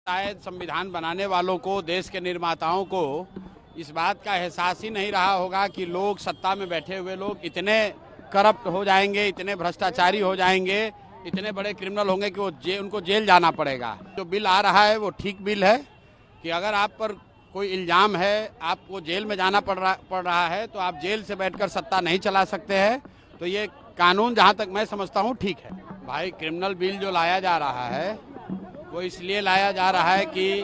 शायद संविधान बनाने वालों को, देश के निर्माताओं को इस बात का एहसास ही नहीं रहा होगा कि लोग, सत्ता में बैठे हुए लोग इतने करप्ट हो जाएंगे, इतने भ्रष्टाचारी हो जाएंगे, इतने बड़े क्रिमिनल होंगे कि उनको जेल जाना पड़ेगा। जो बिल आ रहा है वो ठीक बिल है कि अगर आप पर कोई इल्जाम है, आपको जेल में जाना पड़ रहा है तो आप जेल से बैठकर सत्ता नहीं चला सकते हैं। तो ये कानून जहाँ तक मैं समझता हूँ ठीक है। भाई, क्रिमिनल बिल जो लाया जा रहा है वो इसलिए लाया जा रहा है कि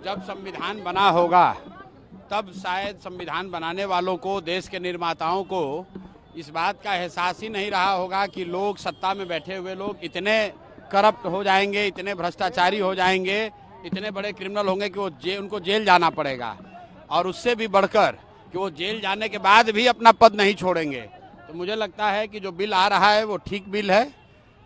जब संविधान बना होगा तब शायद संविधान बनाने वालों को, देश के निर्माताओं को इस बात का एहसास ही नहीं रहा होगा कि लोग, सत्ता में बैठे हुए लोग इतने करप्ट हो जाएंगे, इतने भ्रष्टाचारी हो जाएंगे, इतने बड़े क्रिमिनल होंगे कि उनको जेल जाना पड़ेगा। और उससे भी बढ़कर कि वो जेल जाने के बाद भी अपना पद नहीं छोड़ेंगे। तो मुझे लगता है कि जो बिल आ रहा है वो ठीक बिल है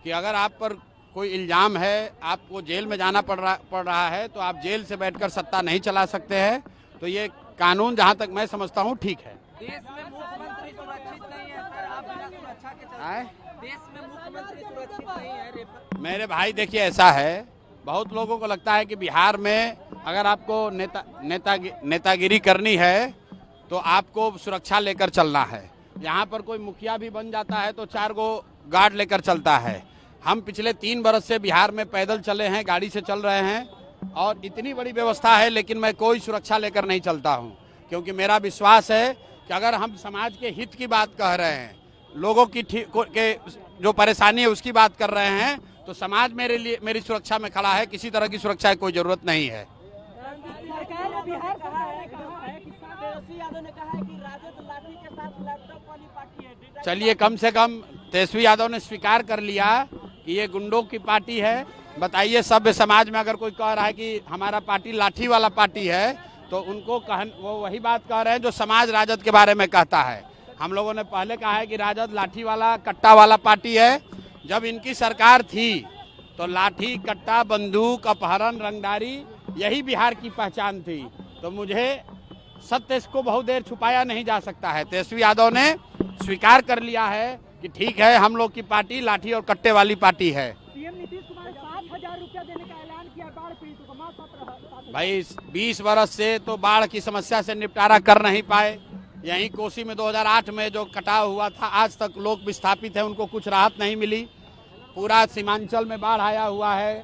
कि अगर आप पर कोई इल्जाम है, आपको जेल में जाना पड़ रहा है तो आप जेल से बैठकर सत्ता नहीं चला सकते हैं। तो ये कानून जहां तक मैं समझता हूं ठीक है। देश में मुख्यमंत्री सुरक्षित नहीं है सर, आप बिना सुरक्षा के चलते देश में मुख्यमंत्री सुरक्षित नहीं है। मेरे भाई, देखिए ऐसा है, बहुत लोगों को लगता है कि बिहार में अगर आपको नेतागिरी करनी है तो आपको सुरक्षा लेकर चलना है। यहाँ पर कोई मुखिया भी बन जाता है तो 4 गो गार्ड लेकर चलता है। हम पिछले 3 बरस से बिहार में पैदल चले हैं, गाड़ी से चल रहे हैं और इतनी बड़ी व्यवस्था है, लेकिन मैं कोई सुरक्षा लेकर नहीं चलता हूं, क्योंकि मेरा विश्वास है कि अगर हम समाज के हित की बात कह रहे हैं, लोगों की के जो परेशानी है उसकी बात कर रहे हैं, तो समाज मेरी सुरक्षा में खड़ा है। किसी तरह की सुरक्षा की कोई जरूरत नहीं है। चलिए, कम से कम तेजस्वी यादव ने स्वीकार कर लिया कि ये गुंडों की पार्टी है। बताइए, सभ्य समाज में अगर कोई कह रहा है कि हमारा पार्टी लाठी वाला पार्टी है तो उनको वो वही बात कह रहे हैं जो समाज राजद के बारे में कहता है। हम लोगों ने पहले कहा है कि राजद लाठी वाला, कट्टा वाला पार्टी है। जब इनकी सरकार थी तो लाठी, कट्टा, बंदूक, अपहरण, रंगदारी यही बिहार की पहचान थी। तो मुझे सत्य को बहुत देर छुपाया नहीं जा सकता है। तेजस्वी यादव ने स्वीकार कर लिया है कि ठीक है, हम लोग की पार्टी लाठी और कट्टे वाली पार्टी है। सीएम नीतीश कुमार 7,000 रुपया देने का ऐलान किया बाढ़ पीड़ितों को। भाई, 20 वर्ष से तो बाढ़ की समस्या से निपटारा कर नहीं पाए। यहीं कोसी में 2008 में जो कटाव हुआ था, आज तक लोग विस्थापित हैं, उनको कुछ राहत नहीं मिली। पूरा सीमांचल में बाढ़ आया हुआ है,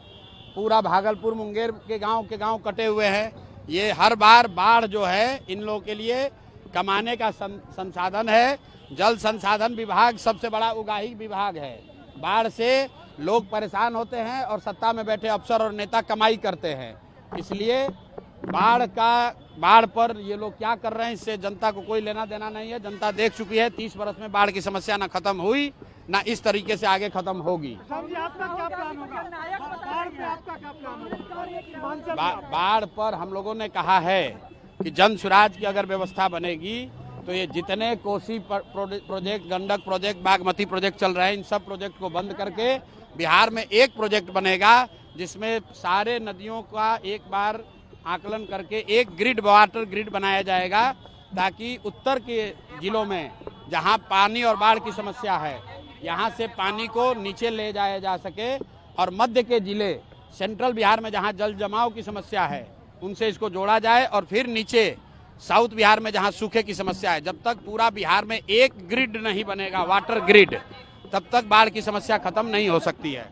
पूरा भागलपुर, मुंगेर के गांव कटे हुए हैं। ये हर बार बाढ़ जो है इन लोगों के लिए कमाने का संसाधन है। जल संसाधन विभाग सबसे बड़ा उगाही विभाग है। बाढ़ से लोग परेशान होते हैं और सत्ता में बैठे अफसर और नेता कमाई करते हैं। इसलिए बाढ़ पर ये लोग क्या कर रहे हैं, इससे जनता को कोई लेना देना नहीं है। जनता देख चुकी है, 30 वर्ष में बाढ़ की समस्या ना खत्म हुई, ना इस तरीके से आगे खत्म होगी। बाढ़ पर हम लोगों ने कहा है कि जन सुराज की अगर व्यवस्था बनेगी तो ये जितने Kosi project, Gandak project, Bagmati project चल रहे हैं, इन सब प्रोजेक्ट को बंद करके बिहार में एक प्रोजेक्ट बनेगा जिसमें सारे नदियों का एक बार आकलन करके एक ग्रिड, वाटर ग्रिड बनाया जाएगा, ताकि उत्तर के जिलों में जहां पानी और बाढ़ की समस्या है, यहां से पानी को नीचे ले जाया जा सके और मध्य के जिले, सेंट्रल बिहार में जहां जल जमाव की समस्या है, उनसे इसको जोड़ा जाए। और फिर नीचे साउथ बिहार में जहां सूखे की समस्या है, जब तक पूरा बिहार में एक ग्रिड नहीं बनेगा, वाटर ग्रिड, तब तक बाढ़ की समस्या खत्म नहीं हो सकती है।